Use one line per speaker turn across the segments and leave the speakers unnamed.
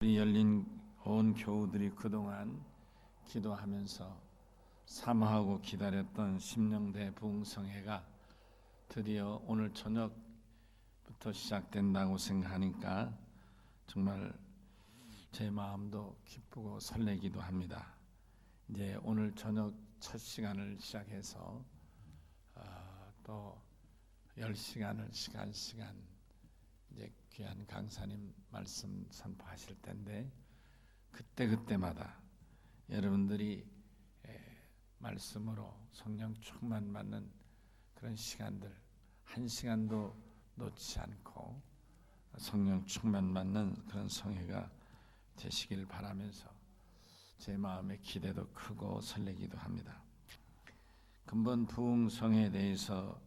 우리 열린 온 교우들이 그동안 기도하면서 사모하고 기다렸던 심령대 부흥성회가 드디어 오늘 저녁부터 시작된다고 생각하니까 정말 제 마음도 기쁘고 설레기도 합니다. 이제 오늘 저녁 첫 시간을 시작해서 또 10시간을 시간 이제 귀한 강사님 말씀 선포하실 텐데 그때마다 여러분들이 말씀으로 성령 충만 받는 그런 시간들 한 시간도 놓지 않고 성령 충만 받는 그런 성회가 되시길 바라면서 제 마음의 기대도 크고 설레기도 합니다. 근본 부흥성회에 대해서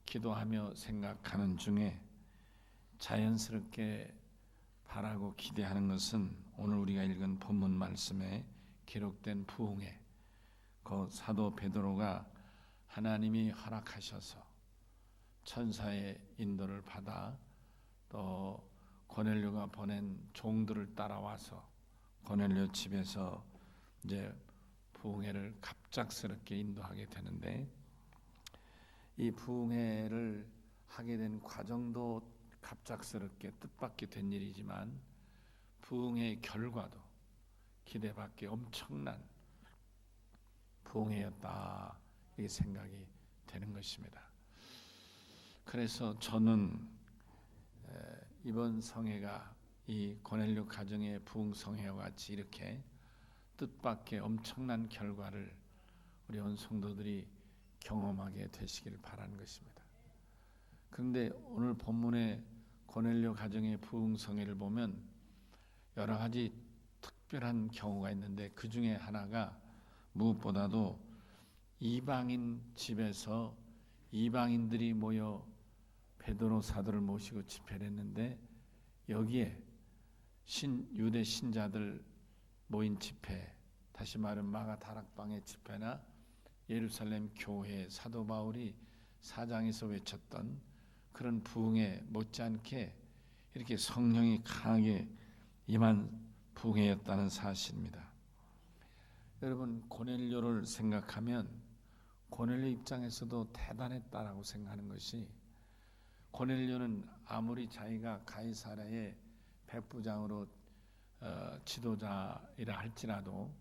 기도하며 생각하는 중에 자연스럽게 바라고 기대하는 것은 오늘 우리가 읽은 본문 말씀에 기록된 부흥회, 그 사도 베드로가 하나님이 허락하셔서 천사의 인도를 받아 또 고넬료가 보낸 종들을 따라와서 고넬료 집에서 이제 부흥회를 갑작스럽게 인도하게 되는데, 이 부흥회를 하게 된 과정도 갑작스럽게 뜻밖의 된 일이지만 부흥회의 결과도 기대밖의 엄청난 부흥회였다, 이 생각이 되는 것입니다. 그래서 저는 이번 성회가 이 고넬료 가정의 부흥성회와 같이 이렇게 뜻밖의 엄청난 결과를 우리 온 성도들이 경험하게 되시길 바라는 것입니다. 그런데 오늘 본문의 고넬료 가정의 부흥성회를 보면 여러 가지 특별한 경우가 있는데, 그 중에 하나가 무엇보다도 이방인 집에서 이방인들이 모여 베드로 사도를 모시고 집회를 했는데, 여기에 유대 신자들 모인 집회, 다시 말하면 마가 다락방의 집회나 예루살렘 교회 사도 바울이 사장에서 외쳤던 그런 부흥회 못지않게 이렇게 성령이 강하게 임한 부흥회였다는 사실입니다. 여러분, 고넬료를 생각하면 고넬료 입장에서도 대단했다라고 생각하는 것이, 고넬료는 아무리 자기가 가이사랴의 백부장으로 지도자이라 할지라도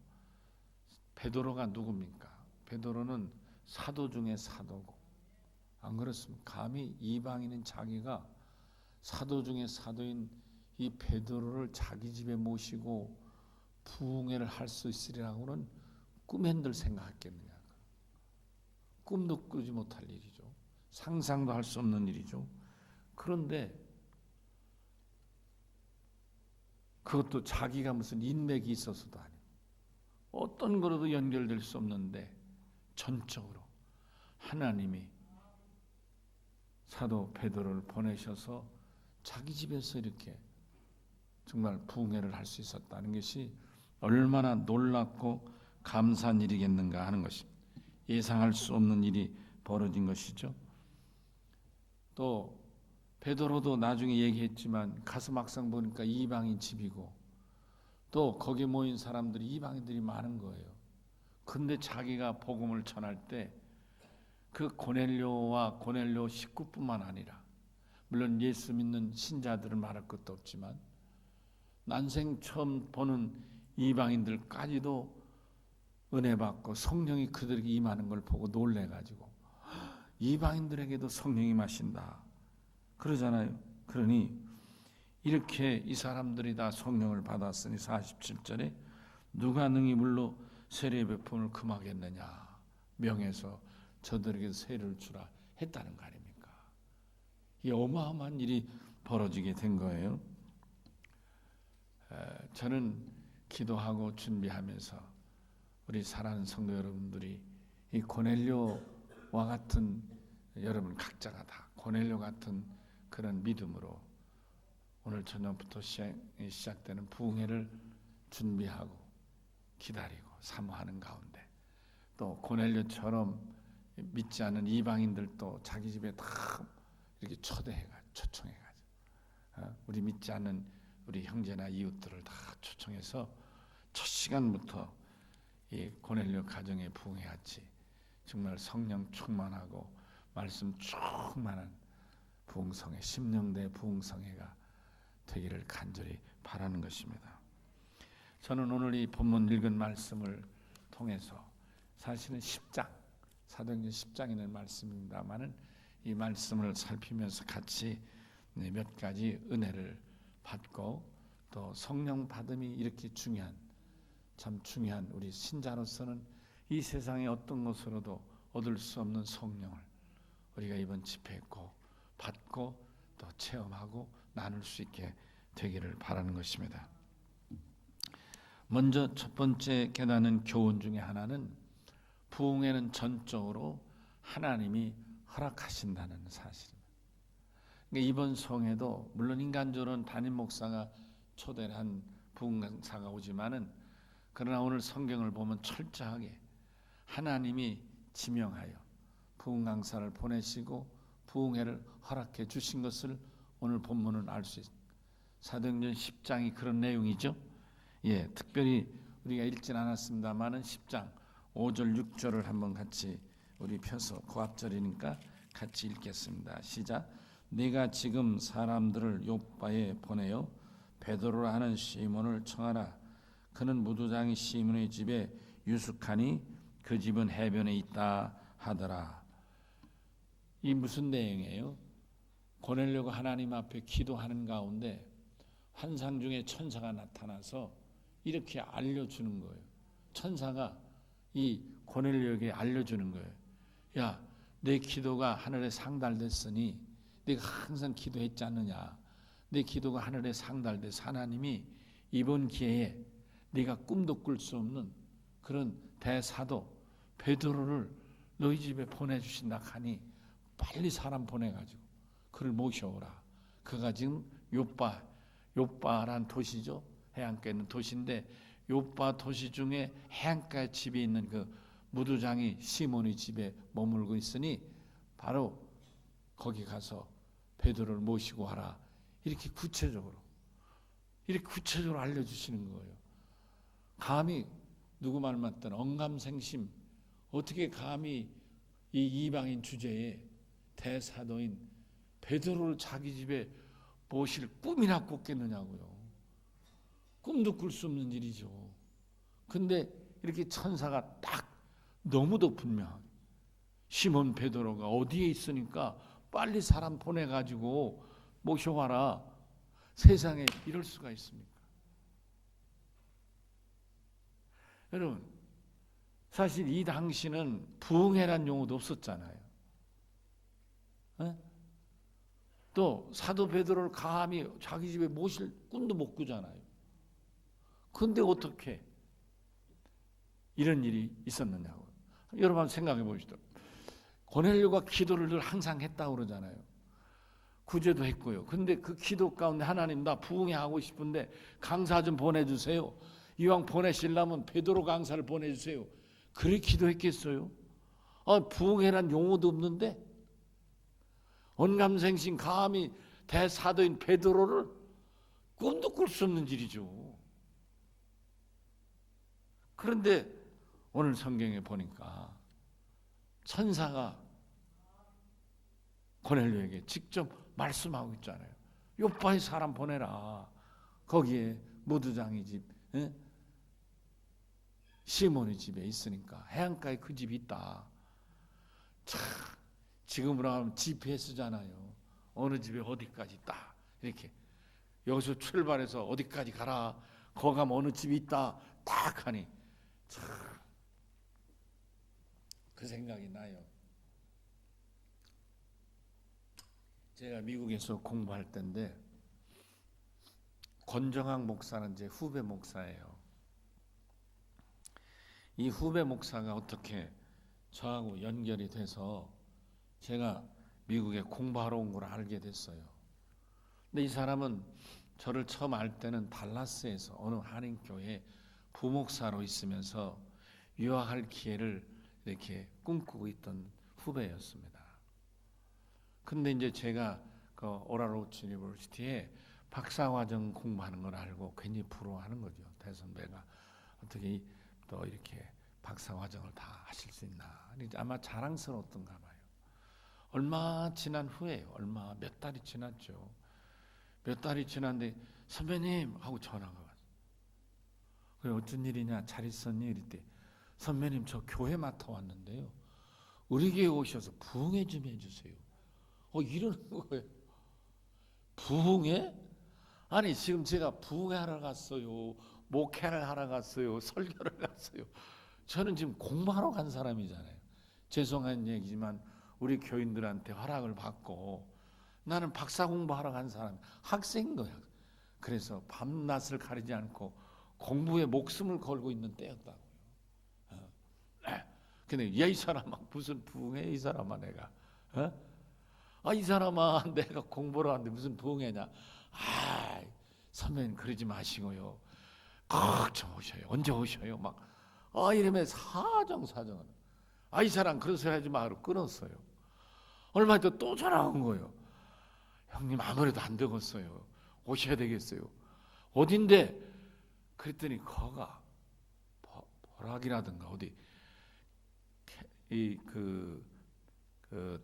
베드로가 누굽니까? 베드로는 사도 중에 사도고, 안 그렇습니까? 감히 이방인인 자기가 사도 중에 사도인 이 베드로를 자기 집에 모시고 부흥회를 할 수 있으리라고는 꿈엔들 생각했겠느냐. 꿈도 꾸지 못할 일이죠. 상상도 할 수 없는 일이죠. 그런데 그것도 자기가 무슨 인맥이 있어서도 아니고 어떤 거로도 연결될 수 없는데 전적으로 하나님이 사도 베드로를 보내셔서 자기 집에서 이렇게 정말 부흥회를 할 수 있었다는 것이 얼마나 놀랍고 감사한 일이겠는가 하는 것입니다. 예상할 수 없는 일이 벌어진 것이죠. 또 베드로도 나중에 얘기했지만 가서 막상 보니까 이방인 집이고 또 거기 모인 사람들이 이방인들이 많은 거예요. 근데 자기가 복음을 전할 때 그 고넬료와 고넬료 식구뿐만 아니라, 물론 예수 믿는 신자들을 말할 것도 없지만 난생 처음 보는 이방인들까지도 은혜 받고 성령이 그들에게 임하는 걸 보고 놀래가지고 이방인들에게도 성령이 임하신다 그러잖아요. 그러니 이렇게 이 사람들이 다 성령을 받았으니 47절에 누가 능히 물로 세례 베품을 금하겠느냐, 명해서 저들에게 세례를 주라 했다는 거 아닙니까? 이 어마어마한 일이 벌어지게 된 거예요. 저는 기도하고 준비하면서 우리 사랑하는 성도 여러분들이 이 고넬료와 같은, 여러분 각자가 다 고넬료 같은 그런 믿음으로 오늘 저녁부터 시작되는 부흥회를 준비하고 기다리고 사모하는 가운데, 또 고넬료처럼 믿지 않는 이방인들도 자기 집에 다 이렇게 초청해가지고 우리 믿지 않는 우리 형제나 이웃들을 다 초청해서 첫 시간부터 이 고넬료 가정에 부흥회같이 정말 성령 충만하고 말씀 충만한 부흥성회, 심령대 부흥성회가 되기를 간절히 바라는 것입니다. 저는 오늘 이 본문 읽은 말씀을 통해서 사실은 10장, 사도행전 10장에 있는 말씀입니다마는 이 말씀을 살피면서 같이 몇 가지 은혜를 받고 또 성령 받음이 이렇게 중요한, 참 중요한 우리 신자로서는 이 세상의 어떤 것으로도 얻을 수 없는 성령을 우리가 이번 집회에 꼭 받고 또 체험하고 나눌 수 있게 되기를 바라는 것입니다. 먼저 첫 번째 깨닫는 교훈 중에 하나는 부흥회는 전적으로 하나님이 허락하신다는 사실입니다. 그러니까 이번 성회도 물론 인간적으로는 담임 목사가 초대를 한 부흥사가 오지만은 그러나 오늘 성경을 보면 철저하게 하나님이 지명하여 부흥강사를 보내시고 부흥회를 허락해 주신 것을 오늘 본문은 알 수 있습니다. 사도행전 10장이 그런 내용이죠. 예, 특별히 우리가 읽진 않았습니다만은 10장 5절 6절을 한번 같이 우리 펴서 고합절이니까 같이 읽겠습니다. 시작. 네가 지금 사람들을 요빠에 보내어 베드로라 하는 시몬을 청하라. 그는 무두장이 시몬의 집에 유숙하니 그 집은 해변에 있다 하더라. 이 무슨 내용이에요? 고넬료가 하나님 앞에 기도하는 가운데 환상 중에 천사가 나타나서 이렇게 알려주는 거예요. 천사가 이 고넬료에게 알려주는 거예요. 야, 내 기도가 하늘에 상달됐으니 내가 항상 기도했지 않느냐. 내 기도가 하늘에 상달돼서 하나님이 이번 기회에 네가 꿈도 꿀 수 없는 그런 대사도 베드로를 너희 집에 보내주신다 하니 빨리 사람 보내가지고 그를 모셔오라. 그가 지금 요빠란 도시죠. 해안가에 있는 도시인데 요빠 도시 중에 해안가에 집에 있는 그 무두장이 시몬의 집에 머물고 있으니 바로 거기 가서 베드로를 모시고 하라. 이렇게 구체적으로 알려주시는 거예요. 감히 누구 말 맞든 언감생심 어떻게 감히 이 이방인 주제에 대사도인 베드로를 자기 집에 모실 꿈이나 꿨겠느냐고요. 꿈도 꿀 수 없는 일이죠. 근데 이렇게 천사가 딱 너무도 분명하게 시몬 베드로가 어디에 있으니까 빨리 사람 보내가지고 모셔와라. 세상에 이럴 수가 있습니까? 여러분, 사실 이 당시는 부흥회란 용어도 없었잖아요. 에? 또 사도 베드로를 감히 자기 집에 모실 꿈도 못 꾸잖아요. 근데 어떻게 이런 일이 있었느냐고. 여러분 한번 생각해 보시죠. 고넬료가 기도를 늘 항상 했다고 그러잖아요. 구제도 했고요. 근데 그 기도 가운데 하나님 나 부흥회 하고 싶은데 강사 좀 보내주세요. 이왕 보내시려면 베드로 강사를 보내주세요. 그래 기도했겠어요? 부흥회란 용어도 없는데 언감생심 감히 대사도인 베드로를 꿈도 꿀 수 없는 일이죠. 그런데 오늘 성경에 보니까 천사가 고넬료에게 직접 말씀하고 있잖아요. 요빠에 사람 보내라. 거기에 무두장이 집, 시몬의 집에 있으니까 해안가에 그 집이 있다. 참 지금으로 하면 GPS 잖아요. 어느 집에 어디까지 있다. 이렇게 여기서 출발해서 어디까지 가라. 거기 가면 어느 집이 있다. 딱 하니 참 그 생각이 나요. 제가 미국에서 공부할 때인데 권정학 목사는 제 후배 목사예요. 이 후배 목사가 어떻게 저하고 연결이 돼서 제가 미국에 공부하러 온 걸 알게 됐어요. 근데 이 사람은 저를 처음 알 때는 달라스에서 어느 한인교회 부목사로 있으면서 유학할 기회를 이렇게 꿈꾸고 있던 후배였습니다. 근데 이제 제가 그 오랄 로버츠 유니버시티에 박사과정 공부하는 걸 알고 괜히 부러워하는 거죠. 대선배가 어떻게 또 이렇게 박사과정을 다 하실 수 있나. 아마 자랑스러웠던가 봐요. 얼마 지난 후에요. 얼마 몇 달이 지났죠. 몇 달이 지났는데 선배님 하고 전화가 왔어요. 그래 어쩐 일이냐, 잘 있었니? 이랬대. 선배님 저 교회 맡아왔는데요. 우리 교회 오셔서 부흥회 좀 해주세요. 이러는 거예요. 부흥회? 아니 지금 제가 부흥회 하러 갔어요. 목회를 하러 갔어요. 설교를 갔어요. 저는 지금 공부하러 간 사람이잖아요. 죄송한 얘기지만 우리 교인들한테 허락을 받고 나는 박사 공부하러 간 사람, 학생인 거예요. 그래서 밤낮을 가리지 않고 공부에 목숨을 걸고 있는 때였다고요. 근데 야 이 사람아 무슨 부흥회 이 사람아 내가 이 사람아 내가 공부를 하는데 무슨 부흥회냐. 선배님 그러지 마시고요. 꼭 좀 오셔요. 언제 오셔요? 막 이러면 사정사정은 이 사람 그런 소리 하지 마. 끊었어요. 얼마 있다 또 전화 온 거예요. 형님 아무래도 안 되겠어요. 오셔야 되겠어요. 어딘데? 그랬더니 거가 보락이라든가 어디 그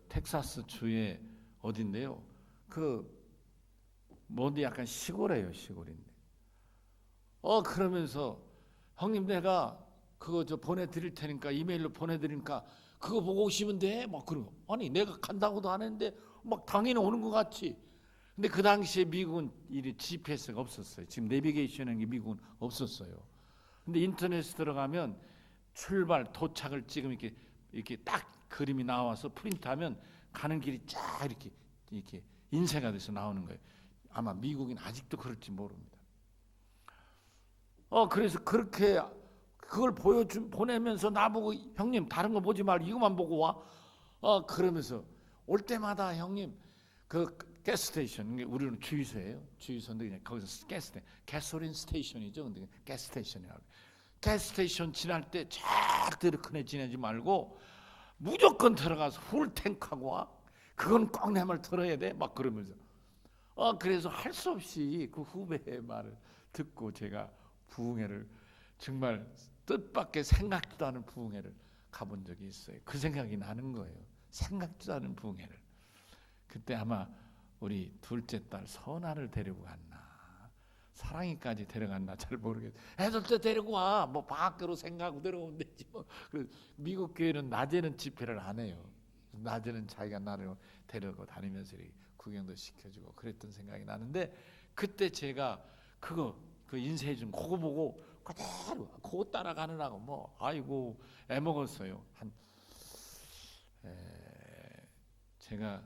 텍사스 주에 어딘데요? 어디 약간 시골이에요. 시골인데. 그러면서 형님 내가 그거 저 보내드릴 테니까 이메일로 보내드리니까 그거 보고 오시면 돼. 막 그러고 아니 내가 간다고도 안 했는데 막 당연히 오는 것 같지. 근데 그 당시에 미국은 이 GPS가 없었어요. 지금 내비게이션인 게 미국은 없었어요. 근데 인터넷에 들어가면 출발 도착을 찍으면 이렇게 딱 그림이 나와서 프린트하면 가는 길이 쫙 이렇게 인쇄가 돼서 나오는 거예요. 아마 미국인 아직도 그럴지 모릅니다. 그래서 그렇게 그걸 보내면서 나보고 형님 다른 거 보지 말고 이것만 보고 와. 그러면서 올 때마다 형님 그 가스스테이션, 우리는 주유소예요. 주유소인데 그냥 거기서 가솔린 스테이션이죠. 근데 가스스테이션이라고. 가스스테이션 지날 때 절대로 큰애 지내지 말고 무조건 들어가서 풀 탱크하고 와. 그건 꼭 내 말 들어야 돼. 막 그러면서. 그래서 할 수 없이 그 후배의 말을 듣고 제가 부흥회를 정말 뜻밖의 생각지도 않은 부흥회를 가본 적이 있어요. 그 생각이 나는 거예요. 생각지도 않은 부흥회를. 그때 아마 우리 둘째 딸 선아를 데리고 갔나 사랑이까지 데려갔나 잘 모르겠어요. 애들 때 데리고 와. 뭐 밖으로 생각하고 데려오면 되지 뭐. 미국 교회는 낮에는 집회를 안 해요. 낮에는 자기가 나를 데리고 다니면서 구경도 시켜주고 그랬던 생각이 나는데 그때 제가 그 인쇄해 준 그거 보고 그대로 그거 따라가느라고 뭐 아이고 애먹었어요. 제가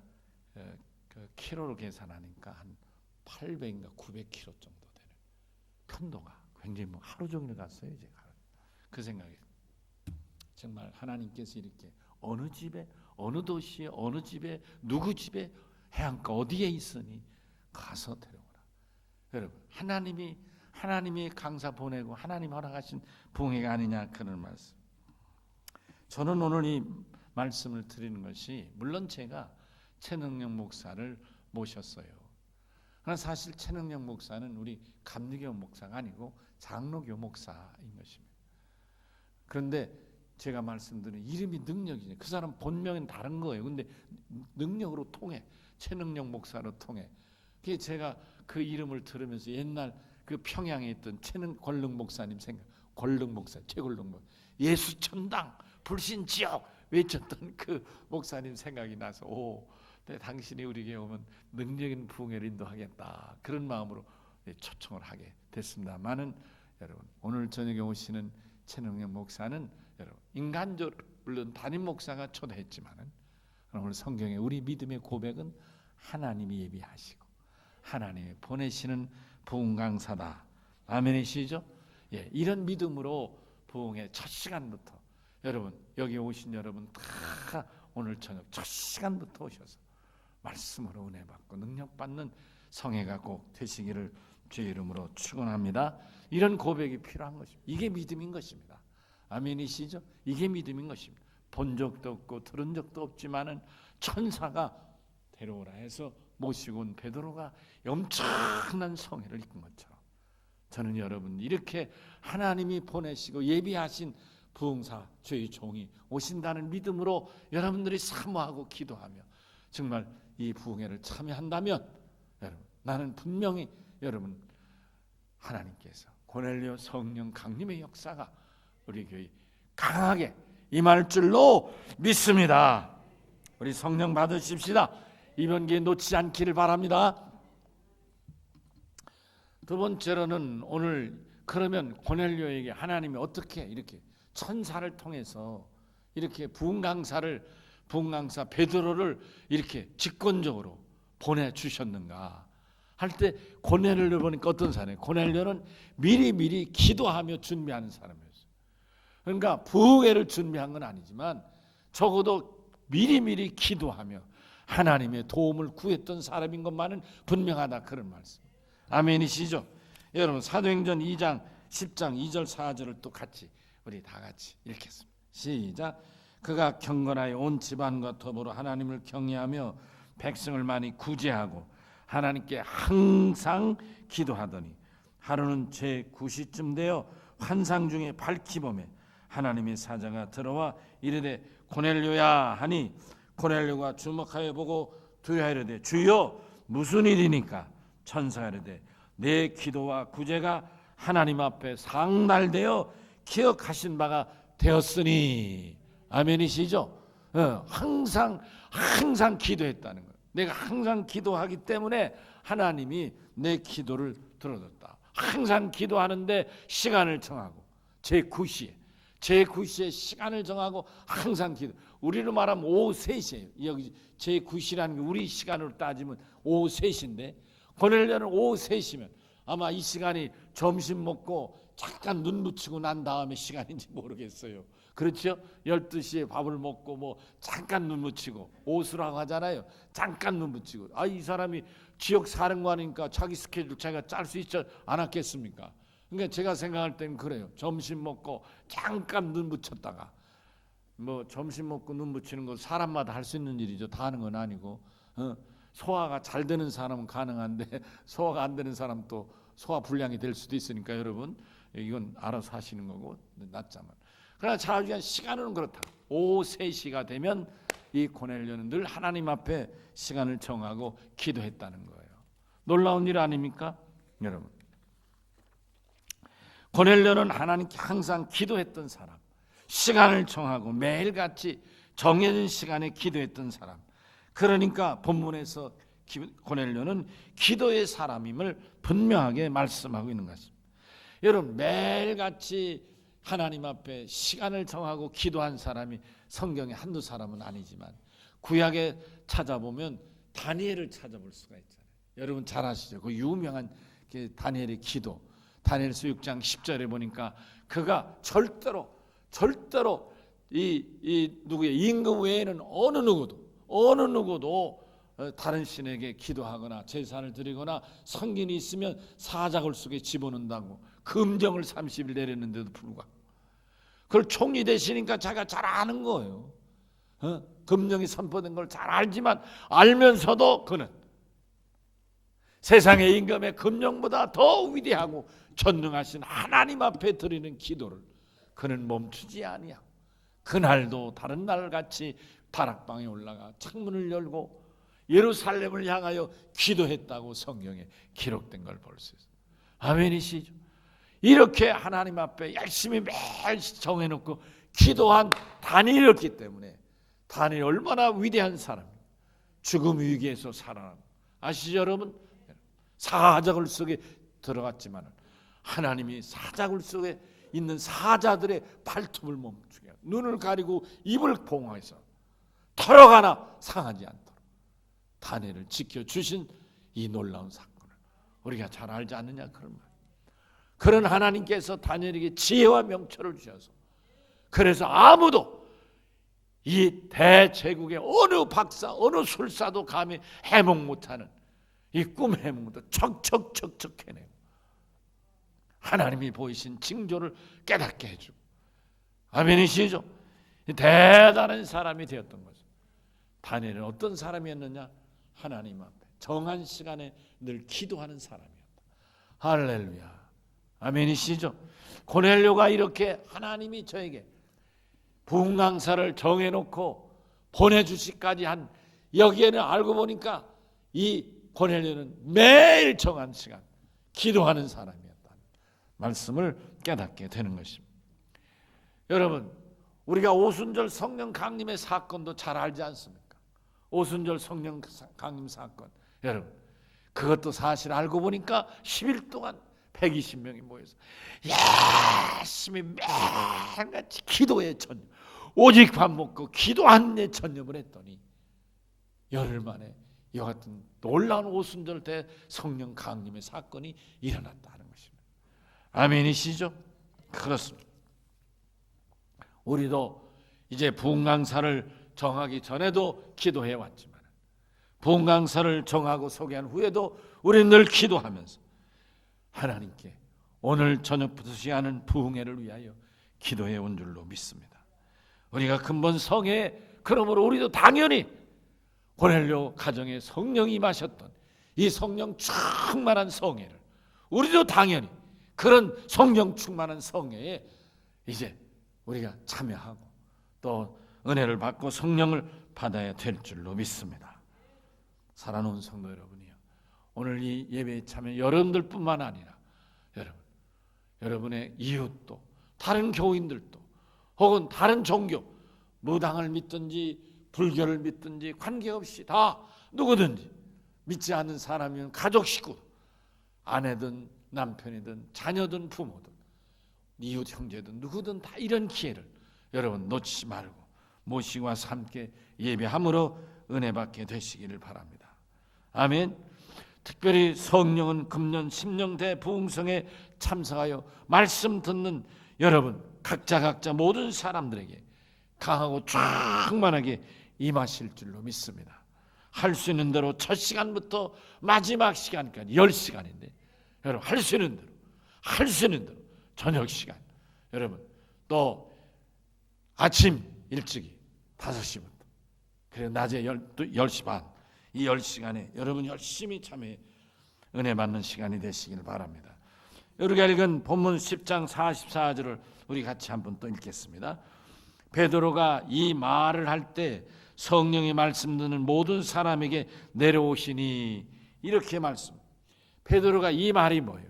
그 키로로 계산하니까 한 800인가 900km 정도 되는 편도가 굉장히 뭐 하루 종일 갔어요. 제가 그 생각에 정말 하나님께서 이렇게 어느 집에 어느 도시에 어느 집에 누구 집에 해안가 어디에 있으니 가서 데려오라. 여러분 하나님이 강사 보내고 하나님 허락하신 부흥회가 아니냐 그런 말씀. 저는 오늘 이 말씀을 드리는 것이 물론 제가 최능력 목사를 모셨어요. 그러나 사실 최능력 목사는 우리 감리교 목사가 아니고 장로교 목사인 것입니다. 그런데 제가 말씀드린 이름이 능력이죠. 그 사람 본명은 다른 거예요. 근데 능력으로 통해 최능력 목사로 통해. 그게 제가 그 이름을 들으면서 옛날 그 평양에 있던 권릉 목사님 권릉 목사 최권릉 목사 예수 천당 불신 지옥 외쳤던 그 목사님 생각이 나서 당신이 우리 교회 오면 능력인 부흥회를 인도하겠다 그런 마음으로 초청을 하게 됐습니다만은 여러분 오늘 저녁에 오시는 최능력 목사는 여러분 인간적으로 물론 담임 목사가 초대했지만은 오늘 성경에 우리 믿음의 고백은 하나님이 예비하시고 하나님이 보내시는 부흥 강사다. 아멘이시죠? 예, 이런 믿음으로 부흥의 첫 시간부터 여러분 여기 오신 여러분 다 오늘 저녁 첫 시간부터 오셔서 말씀으로 은혜 받고 능력 받는 성회가 꼭 되시기를 주의 이름으로 축원합니다. 이런 고백이 필요한 것입니다. 이게 믿음인 것입니다. 아멘이시죠? 이게 믿음인 것입니다. 본 적도 없고 들은 적도 없지만은 천사가 데려오라 해서 모시고 온 베드로가 엄청난 성회를 이끈 것처럼 저는 여러분 이렇게 하나님이 보내시고 예비하신 부흥사 주의 종이 오신다는 믿음으로 여러분들이 사모하고 기도하며 정말 이 부흥회를 참여한다면 여러분 나는 분명히 여러분 하나님께서 고넬료 성령 강림의 역사가 우리 교회 강하게 임할 줄로 믿습니다. 우리 성령 받으십시다. 이번 기회 놓치지 않기를 바랍니다. 두 번째로는 오늘 그러면 고넬료에게 하나님이 어떻게 이렇게 천사를 통해서 이렇게 부흥강사 베드로를 이렇게 직권적으로 보내주셨는가 할 때 고넬료를 보니까 어떤 사람이에요? 고넬료는 미리 기도하며 준비하는 사람이었어요. 그러니까 부흥회를 준비한 건 아니지만 적어도 미리 기도하며 하나님의 도움을 구했던 사람인 것만은 분명하다 그런 말씀. 아멘이시죠? 여러분 사도행전 2장 10장 2절 4절을 또 같이 우리 다 같이 읽겠습니다. 시작. 그가 경건하여 온 집안과 더불어 하나님을 경외하며 백성을 많이 구제하고 하나님께 항상 기도하더니 하루는 제9시쯤 되어 환상 중에 밝히 보매 하나님의 사자가 들어와 이르되 고넬료야 하니 고넬료가 주목하여 보고 두려워하되 주여 무슨 일이니까? 천사가 이르되 내 기도와 구제가 하나님 앞에 상달되어 기억하신 바가 되었으니. 아멘이시죠? 항상 기도했다는 거예요. 내가 항상 기도하기 때문에 하나님이 내 기도를 들어줬다. 항상 기도하는데 시간을 정하고 제9시에 시간을 정하고 항상 기도. 우리로 말하면 오후 3시예요. 여기 제9시라는 게 우리 시간으로 따지면 오후 3시인데 고넬료는 오후 3시면 아마 이 시간이 점심 먹고 잠깐 눈 붙이고 난 다음에 시간인지 모르겠어요. 그렇죠? 12시에 밥을 먹고 뭐 잠깐 눈 붙이고 오수라고 하잖아요. 잠깐 눈 붙이고. 이 사람이 지역 사령관이니까 자기 스케줄 자기가 짤 수 있지 않았겠습니까? 그러니까 제가 생각할 때는 그래요. 점심 먹고 잠깐 눈 붙였다가 뭐 점심 먹고 눈 붙이는 거 사람마다 할 수 있는 일이죠. 다 하는 건 아니고 소화가 잘 되는 사람은 가능한데 소화가 안 되는 사람 또 소화 불량이 될 수도 있으니까 여러분 이건 알아서 하시는 거고 낮잠은. 그러나 자기가 시간은 그렇다. 오후 3시가 되면 이 고넬료는 늘 하나님 앞에 시간을 정하고 기도했다는 거예요. 놀라운 일 아닙니까? 여러분 고넬료는 하나님께 항상 기도했던 사람, 시간을 정하고 매일같이 정해진 시간에 기도했던 사람. 그러니까 본문에서 고넬료는 기도의 사람임을 분명하게 말씀하고 있는 것입니다. 여러분 매일같이 하나님 앞에 시간을 정하고 기도한 사람이 성경에 한두 사람은 아니지만 구약에 찾아보면 다니엘을 찾아볼 수가 있잖아요. 여러분 잘 아시죠? 그 유명한 다니엘의 기도. 다니엘서 6장 10절에 보니까 그가 절대로 이 누구의 임금 외에는 어느 누구도 다른 신에게 기도하거나 제사를 드리거나 성gin이 있으면 사자굴 속에 집어넣는다고 금정을 30일 내렸는데도 불구하고 그걸 총리 되시니까 자기가 잘 아는 거예요. 금정이 선포된 걸 잘 알지만 알면서도 그는 세상의 임금의 금령보다 더 위대하고 전능하신 하나님 앞에 드리는 기도를 그는 멈추지 아니하고 그날도 다른 날같이 다락방에 올라가 창문을 열고 예루살렘을 향하여 기도했다고 성경에 기록된 걸 볼 수 있어요. 아멘이시죠? 이렇게 하나님 앞에 열심히 매일 정해놓고 기도한 다니엘이었기 때문에 다니엘이 얼마나 위대한 사람이에요. 죽음 위기에서 살아나고 아시죠 여러분? 사자굴 속에 들어갔지만 하나님이 사자굴 속에 있는 사자들의 발톱을 멈추게 하고 눈을 가리고 입을 봉하여서 털어가나 상하지 않도록 다니엘을 지켜주신 이 놀라운 사건을 우리가 잘 알지 않느냐 그런 말. 그런 하나님께서 다니엘에게 지혜와 명철을 주셔서 그래서 아무도 이 대제국의 어느 박사 어느 술사도 감히 해몽 못하는 이 꿈 해몽도 척척 해내고 하나님이 보이신 징조를 깨닫게 해주고 아멘이시죠? 대단한 사람이 되었던 거죠. 다니엘은 어떤 사람이었느냐? 하나님 앞에 정한 시간에 늘 기도하는 사람이었다. 할렐루야. 아멘이시죠? 고넬료가 이렇게 하나님이 저에게 부흥 강사를 정해놓고 보내주시기까지 한, 여기에는 알고 보니까 이 고넬료는 매일 정한 시간 기도하는 사람이었다는 말씀을 깨닫게 되는 것입니다. 여러분, 우리가 오순절 성령 강림의 사건도 잘 알지 않습니까? 오순절 성령 강림 사건, 여러분, 그것도 사실 알고 보니까 10일 동안 120명이 모여서 열심히 매일같이 기도에 전념, 오직 밥 먹고 기도하는 데 전념을 했더니 열흘 만에 이와 같은 놀라운 오순절 때 성령 강림의 사건이 일어났다는 것입니다. 아멘이시죠? 그렇습니다. 우리도 이제 부흥 강사를 정하기 전에도 기도해 왔지만 부흥 강사를 정하고 소개한 후에도 우리는 늘 기도하면서 하나님께 오늘 저녁부터 시작하는 부흥회를 위하여 기도해 온 줄로 믿습니다. 우리가 근본 성회에, 그러므로 우리도 당연히 고넬료 가정에 성령이 임하셨던 이 성령 충만한 성회를, 우리도 당연히 그런 성령 충만한 성회에 이제 우리가 참여하고 또 은혜를 받고 성령을 받아야 될 줄로 믿습니다. 사랑하는 성도 여러분이요, 오늘 이 예배에 참여 여러분들뿐만 아니라 여러분의 이웃도, 다른 교인들도, 혹은 다른 종교, 무당을 믿든지 불교를 믿든지 관계없이 다 누구든지, 믿지 않는 사람이면 가족 식구, 아내든 남편이든 자녀든 부모든 이웃 형제든 누구든 다 이런 기회를 여러분 놓치지 말고 모시고 와서 함께 예배함으로 은혜 받게 되시기를 바랍니다. 아멘. 특별히 성령은 금년 심령대 부흥성에 참석하여 말씀 듣는 여러분 각자 모든 사람들에게 강하고 충만하게 임하실 줄로 믿습니다. 할 수 있는 대로 첫 시간부터 마지막 시간까지 10시간인데 여러분 할 수 있는 대로 저녁 시간, 여러분 또 아침 일찍이 5시부터 그리고 낮에 10시 반, 이 10시간에 여러분 열심히 참여해 은혜 받는 시간이 되시길 바랍니다. 우리가 읽은 본문 10장 44절을 우리 같이 한번 또 읽겠습니다. 베드로가 이 말을 할 때 성령의 말씀 듣는 모든 사람에게 내려오시니, 이렇게 말씀. 베드로가 이 말이 뭐예요?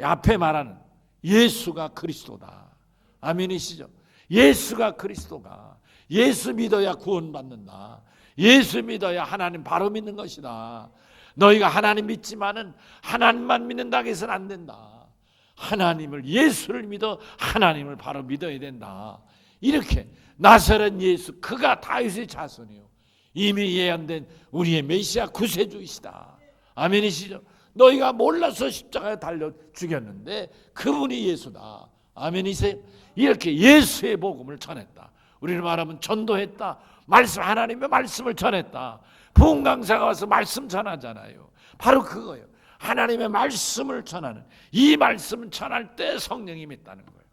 앞에 말하는 예수가 그리스도다. 아멘이시죠? 예수가 그리스도가, 예수 믿어야 구원받는다. 예수 믿어야 하나님 바로 믿는 것이다. 너희가 하나님 믿지만은 하나님만 믿는다고 해서는 안 된다. 하나님을, 예수를 믿어 하나님을 바로 믿어야 된다. 이렇게 나사렛 예수, 그가 다윗의 자손이요 이미 예언된 우리의 메시아 구세주이시다. 아멘이시죠? 너희가 몰라서 십자가에 달려 죽였는데 그분이 예수다. 아멘이세요? 이렇게 예수의 복음을 전했다. 우리는 말하면 전도했다. 말씀, 하나님의 말씀을 전했다. 부흥 강사가 와서 말씀 전하잖아요. 바로 그거예요. 하나님의 말씀을 전하는, 이 말씀을 전할 때 성령이 임했다는 거예요.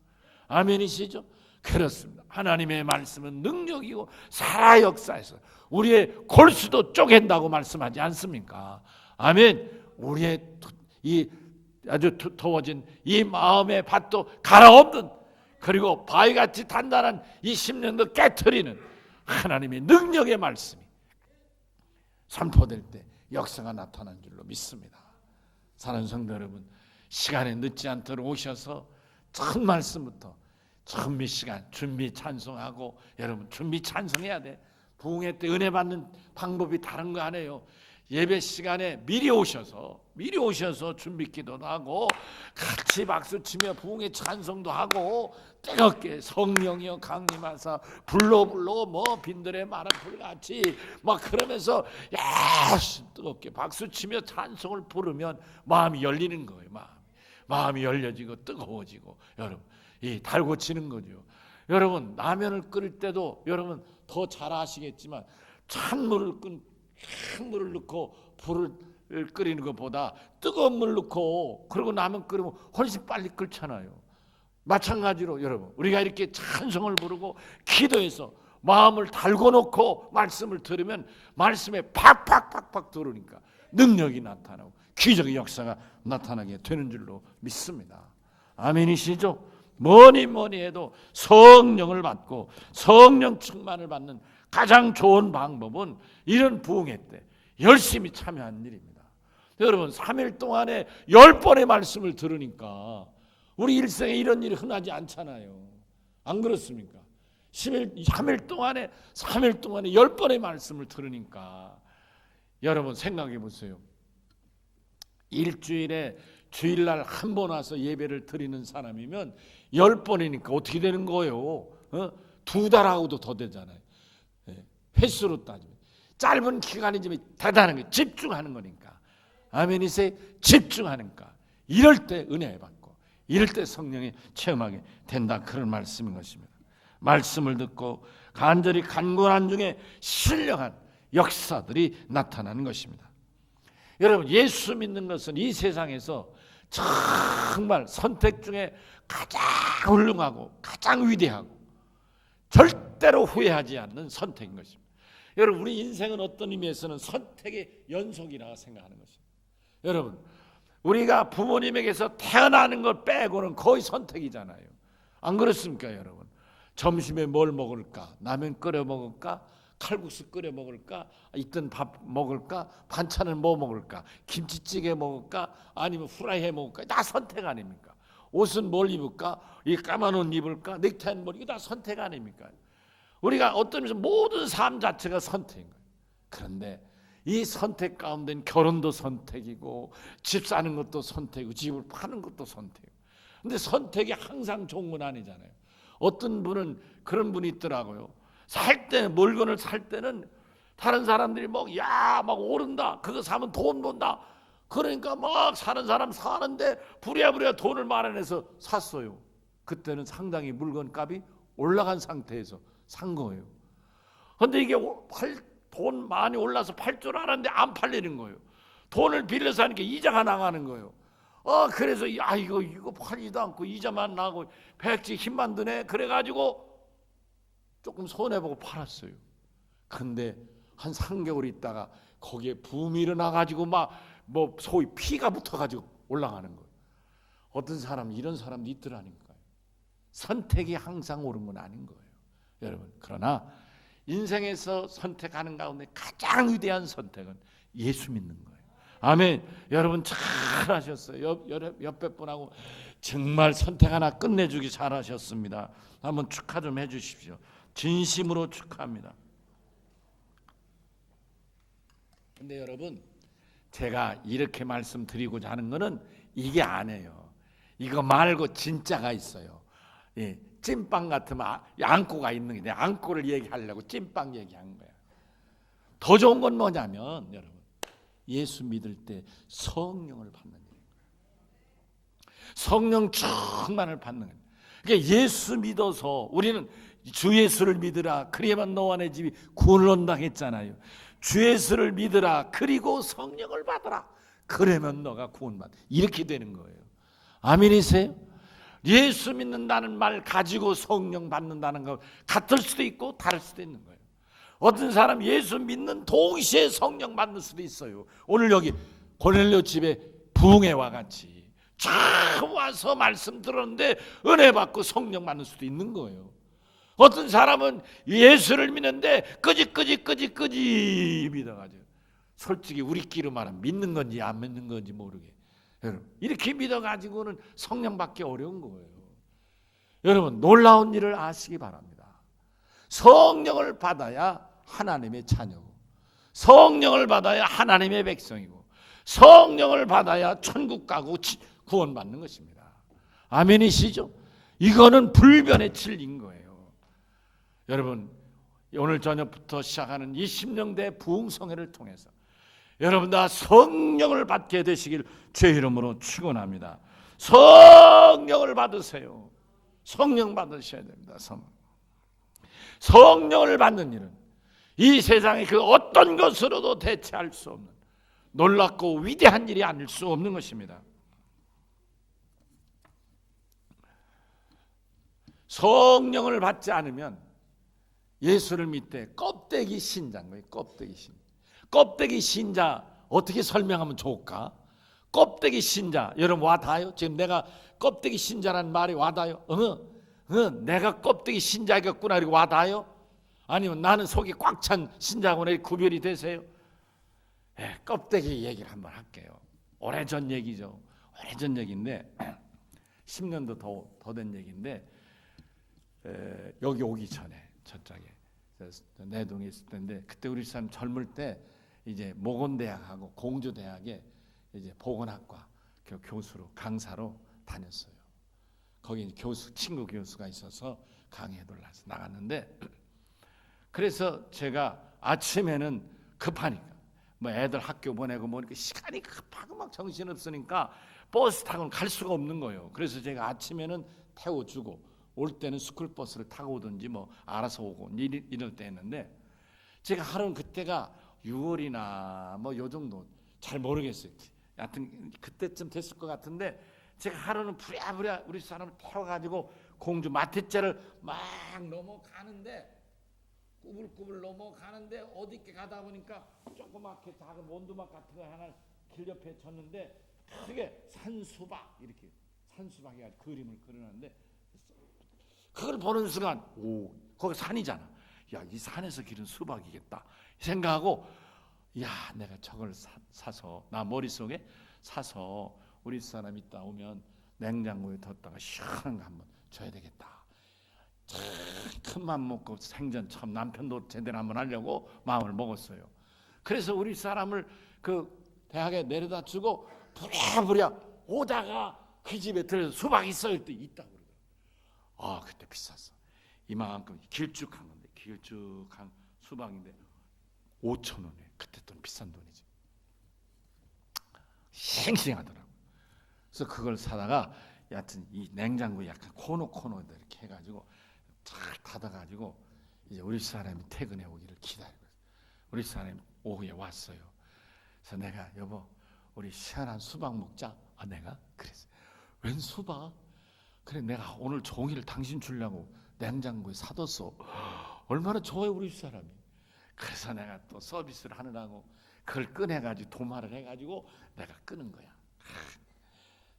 아멘이시죠? 그렇습니다. 하나님의 말씀은 능력이고 살아 역사에서 우리의 골수도 쪼갠다고 말씀하지 않습니까? 아멘. 우리의 이 아주 두터워진 이 마음의 밭도 갈아엎는, 그리고 바위같이 단단한 이 심령도 깨트리는 하나님의 능력의 말씀이 선포될 때 역사가 나타난 줄로 믿습니다. 사랑하는 성도 여러분, 시간에 늦지 않도록 오셔서 첫 말씀부터 준비 시간, 준비 찬송하고, 여러분 준비 찬송해야 돼. 부흥회 때 은혜 받는 방법이 다른 거 아니에요. 예배 시간에 미리 오셔서 준비 기도도 하고 같이 박수치며 부흥회 찬송도 하고 뜨겁게 성령이여 강림하사 불러 뭐 빈들의 마른 불같이 막 그러면서 뜨겁게 박수치며 찬송을 부르면 마음이 열리는 거예요. 마음이 열려지고 뜨거워지고, 여러분 이 달궈지는 거죠. 여러분 라면을 끓일 때도 여러분 더 잘 아시겠지만 찬물을 넣고 불을 끓이는 것보다 뜨거운 물 넣고 그리고 라면 끓이면 훨씬 빨리 끓잖아요. 마찬가지로 여러분 우리가 이렇게 찬송을 부르고 기도해서 마음을 달궈 놓고 말씀을 들으면 말씀에 팍팍팍팍 들으니까 능력이 나타나고 기적의 역사가 나타나게 되는 줄로 믿습니다. 아멘이시죠? 뭐니 해도 성령을 받고 성령 충만을 받는 가장 좋은 방법은 이런 부흥회 때 열심히 참여하는 일입니다. 여러분 3일 동안에 10번의 말씀을 들으니까 우리 일생에 이런 일이 흔하지 않잖아요. 안 그렇습니까? 3일 동안에 10번의 말씀을 들으니까 여러분 생각해 보세요. 일주일에 주일날 한 번 와서 예배를 드리는 사람이면 10번이니까 어떻게 되는 거예요? 2달하고도 더 되잖아요. 횟수로 따지면 짧은 기간이지만 대단한 게 집중하는 거니까. 아멘이세. 집중하니까 이럴 때 은혜 받고 이럴 때 성령이 체험하게 된다, 그런 말씀인 것입니다. 말씀을 듣고 간절히 간구한 중에 신령한 역사들이 나타나는 것입니다. 여러분 예수 믿는 것은 이 세상에서 정말 선택 중에 가장 훌륭하고 가장 위대하고 절대로 후회하지 않는 선택인 것입니다. 여러분 우리 인생은 어떤 의미에서는 선택의 연속이라고 생각하는 것입니다. 여러분 우리가 부모님에게서 태어나는 것 빼고는 거의 선택이잖아요. 안 그렇습니까 여러분? 점심에 뭘 먹을까? 라면 끓여 먹을까? 칼국수 끓여 먹을까? 있던 밥 먹을까? 반찬을 뭐 먹을까? 김치찌개 먹을까? 아니면 후라이 해 먹을까? 다 선택 아닙니까? 옷은 뭘 입을까? 이 까만 옷 입을까? 넥타이는 뭘? 이거 다 선택 아닙니까? 우리가 어떤 면에서 모든 삶 자체가 선택인 거예요. 그런데 이 선택 가운데는 결혼도 선택이고 집 사는 것도 선택이고 집을 파는 것도 선택이고. 근데 선택이 항상 좋은 건 아니잖아요. 어떤 분은 그런 분이 있더라고요. 살 때는 물건을 살 때는 다른 사람들이 막 오른다. 그거 사면 돈 번다. 그러니까 막 사는 사람 사는데 부랴부랴 돈을 마련해서 샀어요. 그때는 상당히 물건값이 올라간 상태에서 산 거예요. 그런데 이게 돈 많이 올라서 팔 줄 알았는데 안 팔리는 거예요. 돈을 빌려서 하니까 이자가 나가는 거예요. 그래서 이거 팔리지도 않고 이자만 나고 백지 힘만 드네. 그래가지고 조금 손해보고 팔았어요. 근데 한 3개월 있다가 거기에 붐이 일어나가지고 소위 피가 붙어가지고 올라가는 거예요. 어떤 사람 이런 사람도 있더라니까요. 선택이 항상 옳은 건 아닌 거예요. 여러분 그러나 인생에서 선택하는 가운데 가장 위대한 선택은 예수 믿는 거예요. 아멘. 여러분 잘하셨어요. 옆에 분하고 정말 선택 하나 끝내주기 잘하셨습니다. 한번 축하 좀 해주십시오. 진심으로 축하합니다. 근데 여러분 제가 이렇게 말씀드리고자 하는 거는 이게 아니에요. 이거 말고 진짜가 있어요. 찐빵 같으면 앙꼬가 있는 게 앙꼬를 얘기하려고 찐빵 얘기한 거야. 더 좋은 건 뭐냐면 여러분 예수 믿을 때 성령을 받는 일이에요. 성령 충만을 받는 거예요. 그러니까 예수 믿어서 우리는 주 예수를 믿으라 그리야만 너와 내 집이 구원을 얻는다고 했잖아요. 주 예수를 믿으라 그리고 성령을 받으라 그러면 너가 구원받아. 이렇게 되는 거예요. 아멘이세요? 예수 믿는다는 말 가지고 성령 받는다는 거 같을 수도 있고 다를 수도 있는 거예요. 어떤 사람 예수 믿는 동시에 성령 받는 수도 있어요. 오늘 여기 고넬료 집에 부흥회와 같이 참 와서 말씀 들었는데 은혜 받고 성령 받는 수도 있는 거예요. 어떤 사람은 예수를 믿는데 끄지 믿어가지고 솔직히 우리끼리 말하면 믿는 건지 안 믿는 건지 모르게 여러분 이렇게 믿어가지고는 성령 받기 어려운 거예요. 여러분 놀라운 일을 아시기 바랍니다. 성령을 받아야 하나님의 자녀고 성령을 받아야 하나님의 백성이고 성령을 받아야 천국 가고 구원받는 것입니다. 아멘이시죠? 이거는 불변의 진리인 거예요. 여러분 오늘 저녁부터 시작하는 이 심령대 부흥성회를 통해서 여러분 다 성령을 받게 되시길 주의 이름으로 축원합니다. 성령을 받으세요. 성령 받으셔야 됩니다. 성령을 받는 일은 이 세상의 그 어떤 것으로도 대체할 수 없는 놀랍고 위대한 일이 아닐 수 없는 것입니다. 성령을 받지 않으면 예수를 믿되 껍데기 신자인 거예요. 껍데기 신자. 어떻게 설명하면 좋을까? 껍데기 신자, 여러분 와닿아요? 지금 내가 껍데기 신자라는 말이 와닿아요? 내가 껍데기 신자겠구나 이렇게 와닿아요? 아니면 나는 속이 꽉 찬 신자하고는 구별이 되세요? 껍데기 얘기를 한번 할게요. 오래전 얘기죠. 오래전 얘기인데 10년도 더 된 얘기인데 여기 오기 전에 저쪽에 내동에 있을 때인데 그때 우리 사람 젊을 때 이제 모건대학하고 공주대학에 이제 보건학과 교수로 강사로 다녔어요. 거기 친구 교수가 있어서 강의를 나갔는데 그래서 제가 아침에는 급하니까 뭐 애들 학교 보내고 뭐니까 시간이 급하고 막 정신 없으니까 버스 타고는 갈 수가 없는 거예요. 그래서 제가 아침에는 태워주고 올 때는 스쿨버스를 타고 오든지 뭐 알아서 오고 이럴 때 했는데 제가 하루는 그때가 6월이나 뭐 요 정도 잘 모르겠어요. 하여튼 그때쯤 됐을 것 같은데 제가 하루는 부랴부랴 우리 사람을 태워가지고 공주 마태째를 막 넘어가는데 꾸불꾸불 넘어가는데 어디께 가다 보니까 조그맣게 작은 원두막 같은 거 하나 길 옆에 졌는데 크게 산수박 이렇게 산수박이 그림을 그려놨는데 그걸 보는 순간 거기 산이잖아. 야, 이 산에서 기른 수박이겠다 생각하고 내가 저걸 사서 나 머릿속에 사서 우리 사람 있다 오면 냉장고에 뒀다가 시원한 거 한번 줘야 되겠다. 큰맘 먹고 생전 처음 남편도 제대로 한번 하려고 마음을 먹었어요. 그래서 우리 사람을 그 대학에 내려다 주고 부랴부랴 오다가 그 집에 들어서 수박 있어요? 때 있다고 그러더라고요. 그때 비쌌어. 이만큼 길쭉한 건데 길쭉한 수박인데 5,000원에 그때 돈 비싼 돈이지. 싱싱하더라고. 그래서 그걸 사다가 여하튼 이 냉장고에 약간 코너 이렇게 해가지고 잘 닫아가지고 이제 우리 사람이 퇴근해 오기를 기다리고 우리 사람이 오후에 왔어요. 그래서 내가 여보 우리 시원한 수박 먹자. 내가 그랬어. 웬 수박? 그래 내가 오늘 종일 당신 주려고 냉장고에 사뒀어. 얼마나 좋아해 우리 사람이. 그래서 내가 또 서비스를 하느라고 그걸 꺼내가지고 도마를 해가지고 내가 끄는 거야.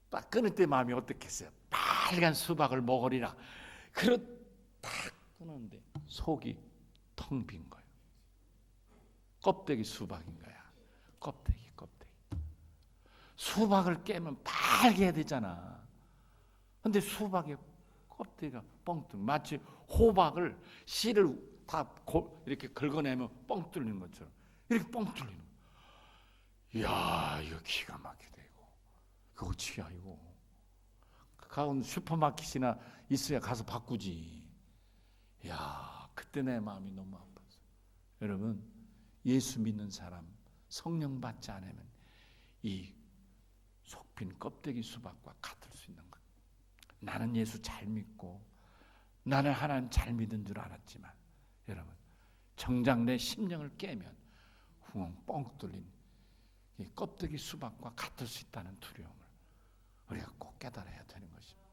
딱 끊을 때 마음이 어떻겠어요? 빨간 수박을 먹으리라. 그렇 딱 끊었는데 속이 텅 빈 거예요. 껍데기 수박인 거야. 껍데기. 수박을 깨면 빨개 해야 되잖아. 근데 수박의 껍데기가 뻥 마치 호박을 씨를 다 이렇게 긁어내면 뻥 뚫리는 것처럼 이렇게 뻥 뚫리는 거야. 이야 이거 기가 막히다 이거. 그거 어찌야 이거. 가운 슈퍼마켓이나 있어야 가서 바꾸지. 야 그때 내 마음이 너무 아팠어. 여러분 예수 믿는 사람 성령 받지 않으면 이 속빈 껍데기 수박과 같을 수 있는 것. 나는 예수 잘 믿고 나는 하나님 잘 믿은 줄 알았지만 여러분 정작 내 심령을 깨면 후엉 뻥 뚫린 이 껍데기 수박과 같을 수 있다는 두려움을 우리가 꼭 깨달아야 되는 것입니다.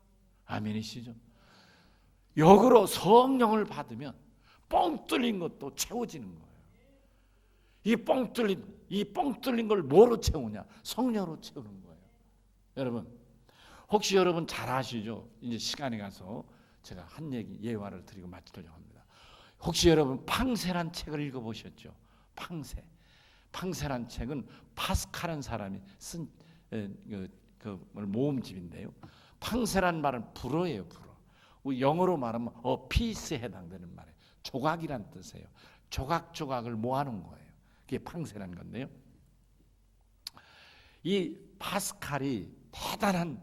아멘이시죠? 역으로 성령을 받으면 뻥 뚫린 것도 채워지는 거예요. 이 뻥 뚫린 걸 뭐로 채우냐? 성령으로 채우는 거예요. 여러분 혹시 여러분 잘 아시죠? 이제 시간이 가서 제가 한 얘기 예화를 드리고 마치려고 합니다. 혹시 여러분 팡세란 책을 읽어보셨죠? 팡세란 책은 파스칼한 사람이 쓴 모음집인데요. 팡세란 말은 불어예요. 불어. 영어로 말하면 피스에 해당되는 말이에요. 조각이란 뜻이에요. 조각을 모아놓은 거예요. 그게 팡세란 건데요. 이 파스칼이 대단한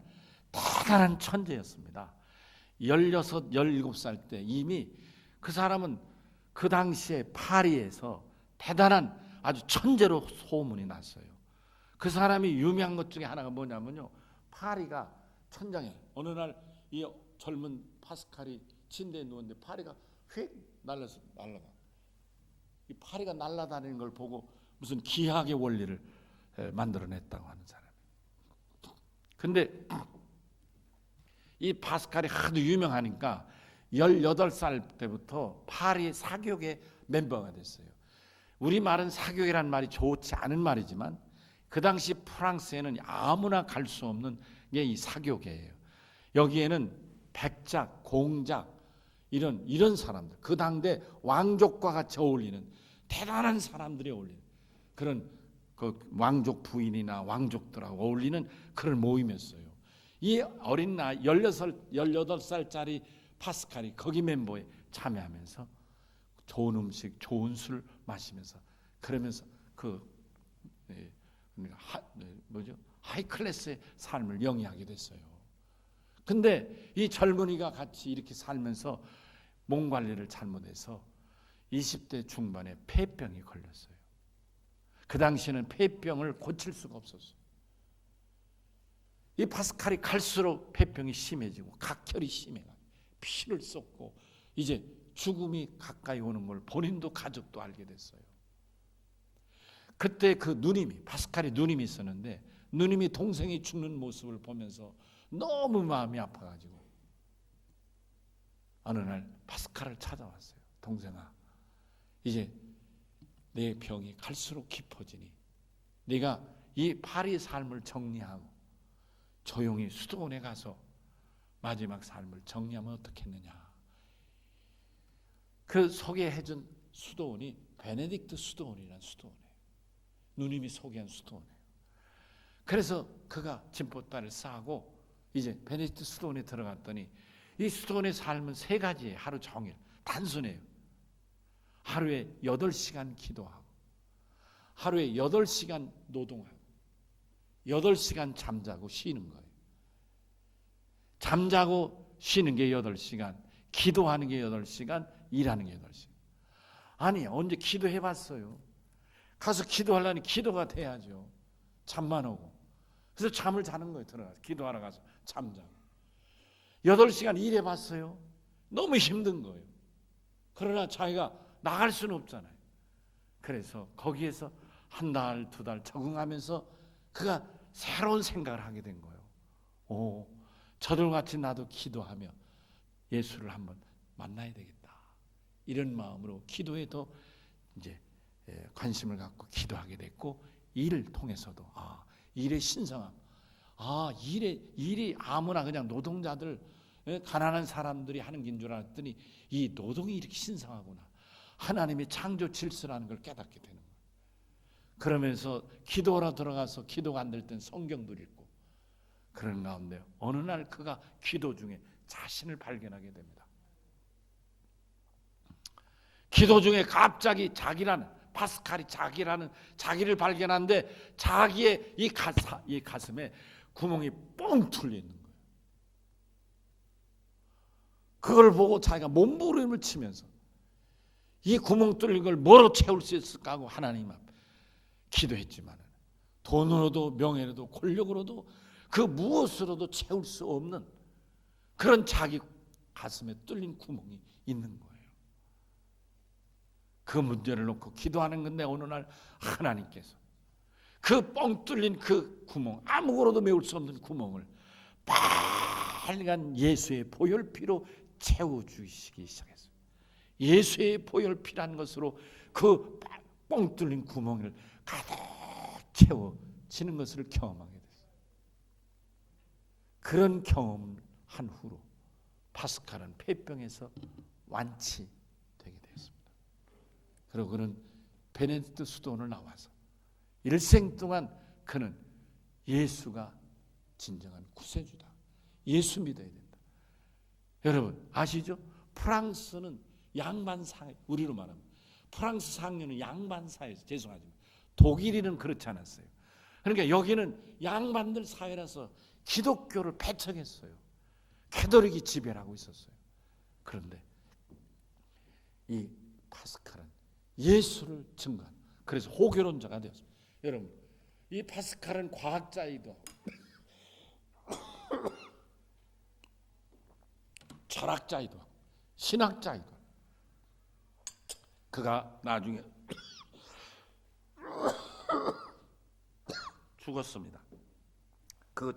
천재였습니다. 16, 17살 때 이미 그 사람은 그 당시에 파리에서 대단한 아주 천재로 소문이 났어요. 그 사람이 유명한 것 중에 하나가 뭐냐면요. 파리가 천장에 어느 날 이 젊은 파스칼이 침대에 누웠는데 파리가 휙 날라가. 이 파리가 날아다니는 걸 보고 무슨 기하학의 원리를 만들어냈다고 하는 사람이에요. 근데 이 파스칼이 하도 유명하니까 18살 때부터 파리 사교계 멤버가 됐어요. 우리 말은 사교계라는 말이 좋지 않은 말이지만 그 당시 프랑스에는 아무나 갈 수 없는 게 이 사교계예요. 여기에는 백작, 공작 이런 사람들, 그 당대 왕족과 같이 어울리는 대단한 사람들이 어울리는 그런 그 왕족 부인이나 왕족들하고 어울리는 그런 모임이었어요. 이 어린 나이 18살짜리 파스칼이 거기 멤버에 참여하면서 좋은 음식, 좋은 술 마시면서 그러면서 하이 클래스의 삶을 영위하게 됐어요. 근데 이 젊은이가 같이 이렇게 살면서 몸 관리를 잘못해서 20대 중반에 폐병이 걸렸어요. 그 당시에는 폐병을 고칠 수가 없었어요. 이 파스칼이 갈수록 폐병이 심해지고 각혈이 심해가지고 피를 쏟고 이제 죽음이 가까이 오는 걸 본인도 가족도 알게 됐어요. 그때 그 누님이, 파스칼이 누님이 있었는데 누님이 동생이 죽는 모습을 보면서 너무 마음이 아파가지고 어느 날 파스칼을 찾아왔어요. 동생아, 이제 내 병이 갈수록 깊어지니 네가 이 파리 삶을 정리하고 조용히 수도원에 가서 마지막 삶을 정리하면 어떻겠느냐. 그 소개해준 수도원이 베네딕트 수도원이라는 수도원이에요. 누님이 소개한 수도원이에요. 그래서 그가 짐보따를 싸고 이제 베네딕트 수도원에 들어갔더니 이 수도원의 삶은 세 가지예요. 하루 종일 단순해요. 하루에 8시간 기도하고 하루에 8시간 노동하고 8시간 잠자고 쉬는 거예요. 잠자고 쉬는 게 8시간, 기도하는 게 8시간, 일하는 게 8시간. 아니 언제 기도해봤어요? 가서 기도하려니 기도가 돼야죠. 잠만 오고. 그래서 잠을 자는 거예요. 들어가서 기도하러 가서 잠자고 8시간 일해봤어요. 너무 힘든 거예요. 그러나 자기가 나갈 수는 없잖아요. 그래서 거기에서 한 달, 두 달 적응하면서 그가 새로운 생각을 하게 된 거예요. 저들같이 나도 기도하며 예수를 한번 만나야 되겠다. 이런 마음으로 기도에 더 이제 관심을 갖고 기도하게 됐고, 일을 통해서도 일의 신성함, 일이 아무나 그냥 노동자들, 가난한 사람들이 하는 긴 줄 알았더니 이 노동이 이렇게 신성하구나. 하나님의 창조 질서라는 걸 깨닫게 되는 거예요. 그러면서 기도하러 들어가서 기도가 안 될 땐 성경도 읽고, 그런 가운데 어느 날 그가 기도 중에 자신을 발견하게 됩니다. 기도 중에 갑자기 파스칼이 자기를 발견하는데 자기의 이 가슴에 구멍이 뻥 뚫려 있는 거예요. 그걸 보고 자기가 몸부림을 치면서 이 구멍 뚫린 걸 뭐로 채울 수 있을까 하고 하나님 앞에 기도했지만 돈으로도 명예로도 권력으로도 그 무엇으로도 채울 수 없는 그런 자기 가슴에 뚫린 구멍이 있는 거예요. 그 문제를 놓고 기도하는 건데 어느 날 하나님께서 그 뻥 뚫린 그 구멍, 아무거로도 메울 수 없는 구멍을 빨간 예수의 보혈피로 채워주시기 시작했어요. 예수의 보혈피라는 것으로 그 뻥 뚫린 구멍을 가득 채워지는 것을 경험하게 됐어요. 그런 경험을 한 후로 파스칼은 폐병에서 완치되게 되었습니다. 그리고 그는 베네딕트 수도원을 나와서 일생 동안 그는 예수가 진정한 구세주다, 예수 믿어야 된다. 여러분 아시죠? 프랑스는 양반사회, 우리로 말하면 프랑스 상류는 양반사회에서, 죄송하지만 독일인은 그렇지 않았어요. 그러니까 여기는 양반들 사회라서 기독교를 배척했어요. 캐톨릭이 지배를 하고 있었어요. 그런데 이 파스칼은 예수를 증거한, 그래서 호교론자가 되었습니다. 여러분, 이 파스칼은 과학자이기도 하고 철학자이기도 하고 신학자이기도 하고, 그가 나중에 죽었습니다. 그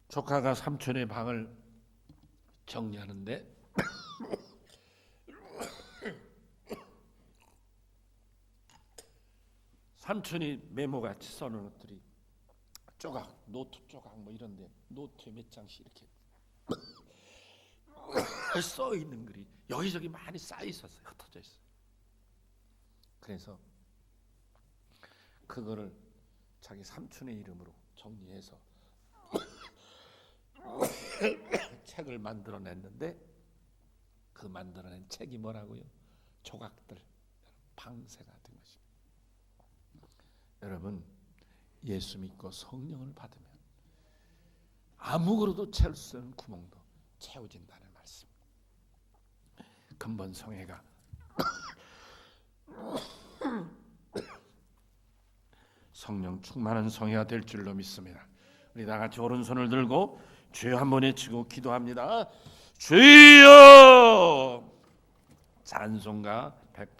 조카가 삼촌의 방을 정리하는데 삼촌이 메모같이 써놓은 것들이 조각, 노트 조각 뭐 이런데 노트에 몇 장씩 이렇게 써 있는 글이 여기저기 많이 쌓여 있었어요. 흩어져 있어요. 그래서 그거를 자기 삼촌의 이름으로 정리해서 책을 만들어냈는데 그 만들어낸 책이 뭐라고요? 조각들, 방세가 된 것입니다. 여러분, 예수 믿고 성령을 받으면 아무거로도 채울 수 있는 구멍도 채워진다는 말씀. 근본 성회가 성령 충만한 성회가 될 줄로 믿습니다. 우리 다 같이 오른손을 들고 주여 한번 외치고 기도합니다. 주여! 찬송가 108